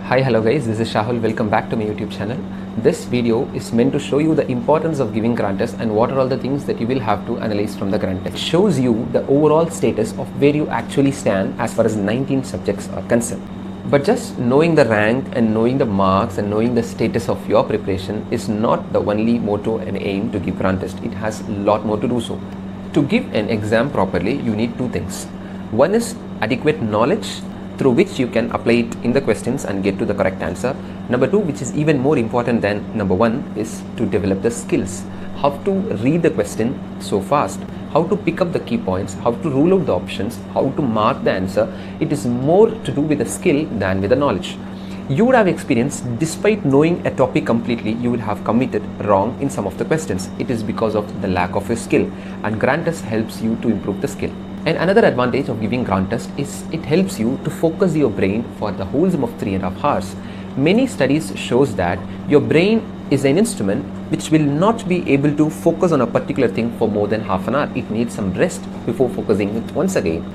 Hi, hello guys, this is Shahul. Welcome back to my YouTube channel. This video is meant to show you the importance of giving grant test and what are all the things that you will have to analyze from the grant test. It shows you the overall status of where you actually stand as far as 19 subjects are concerned. But just knowing the rank and knowing the marks and knowing the status of your preparation is not the only motto and aim to give grant test. It has a lot more to do so. To give an exam properly, you need two things. One is adequate knowledge through which you can apply it in the questions and get to the correct answer. Number two, which is even more important than number one, is to develop the skills. How to read the question so fast, how to pick up the key points, how to rule out the options, how to mark the answer. It is more to do with the skill than with the knowledge. You would have experienced, despite knowing a topic completely, you would have committed wrong in some of the questions. It is because of the lack of your skill, and grant test helps you to improve the skill. And another advantage of giving grant test is it helps you to focus your brain for the whole sum of 3.5 hours. Many studies shows that your brain is an instrument which will not be able to focus on a particular thing for more than half an hour. It needs some rest before focusing it once again.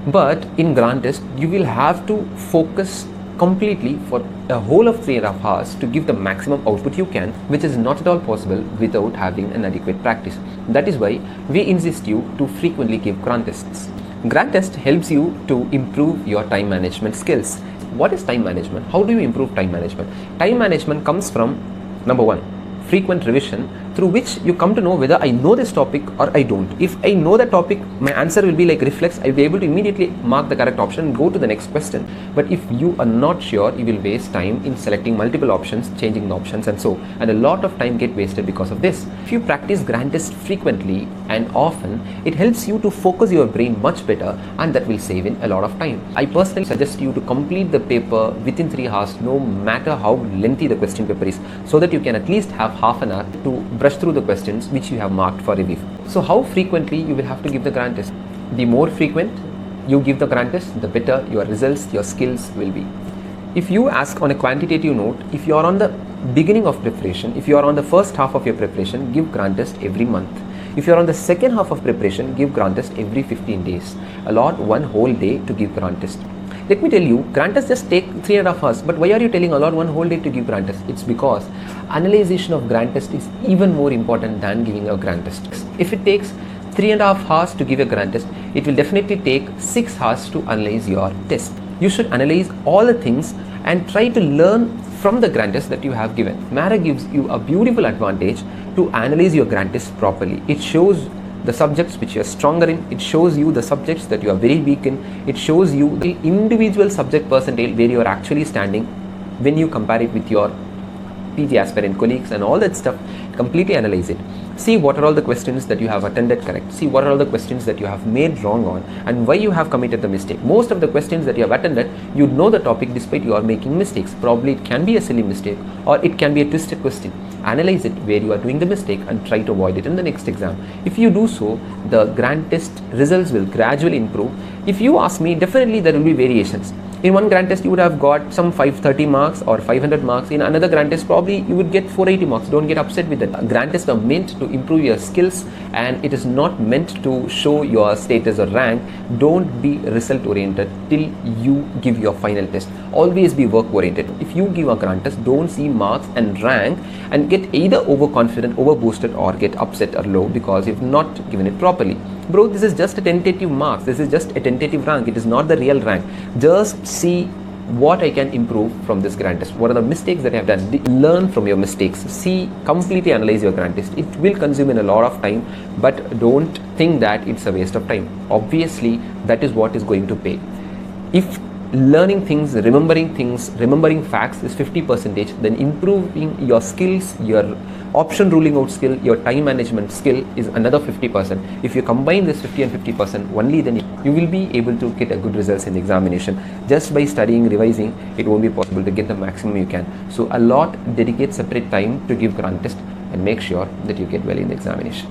But in grant test, you will have to focus completely for a whole of 3.5 hours to give the maximum output you can, which is not at all possible without having an adequate practice. That is why we insist you to frequently give grant tests. Grant test helps you to improve your time management skills. What is time management? How do you improve time management? Time management comes from number one, frequent revision, through which you come to know whether I know this topic or I don't. If I know the topic, my answer will be like reflex. I'll be able to immediately mark the correct option and go to the next question. But if you are not sure, you will waste time in selecting multiple options, changing the options, and a lot of time get wasted because of this. If you practice grant test frequently and often, it helps you to focus your brain much better, and that will save in a lot of time. I personally suggest you to complete the paper within 3 hours, no matter how lengthy the question paper is, so that you can at least have half an hour to brush through the questions which you have marked for review. So how frequently you will have to give the grant test? The more frequent you give the grant test, the better your results, your skills will be. If you ask on a quantitative note, if you are on the beginning of preparation, if you are on the first half of your preparation, give grant test every month. If you are on the second half of preparation, give grant test every 15 days. Allot one whole day to give grant test. Let me tell you, grant test just take 3.5 hours. But why are you telling allot one whole day to give grant test? It's because analyzation of grant test is even more important than giving a grant test. If it takes 3.5 hours to give a grant test, it will definitely take 6 hours to analyze your test. You should analyze all the things and try to learn from the grant test that you have given. MARA gives you a beautiful advantage to analyze your grant test properly. It shows the subjects which you are stronger in, it shows you the subjects that you are very weak in, it shows you the individual subject percentile where you are actually standing when you compare it with your PG aspirant colleagues and all that stuff. Completely analyze it. See what are all the questions that you have attended correct. See what are all the questions that you have made wrong on and why you have committed the mistake. Most of the questions that you have attended, you know the topic despite you are making mistakes. Probably it can be a silly mistake or it can be a twisted question. Analyze it where you are doing the mistake and try to avoid it in the next exam. If you do so, the grant test results will gradually improve. If you ask me, definitely there will be variations. In one grant test, you would have got some 530 marks or 500 marks. In another grant test, probably you would get 480 marks. Don't get upset with that. Grant tests are meant to improve your skills and it is not meant to show your status or rank. Don't be result oriented till you give your final test. Always be work oriented. If you give a grant test, don't see marks and rank and get either overconfident, overboosted, or get upset or low because you've not given it properly. Bro, this is just a tentative marks. This is just a tentative rank. It is not the real rank. Just see what I can improve from this grant test. What are the mistakes that I have done? Learn from your mistakes. See, completely analyze your grant test. It will consume in a lot of time, but don't think that it's a waste of time. Obviously, that is what is going to pay. If learning things, remembering facts is 50%, then improving your skills, your option ruling out skill, your time management skill is another 50%. If you combine this 50 and 50%, only then you will be able to get a good results in the examination. Just by studying, revising, it won't be possible to get the maximum you can. So dedicate separate time to give grant test and make sure that you get well in the examination.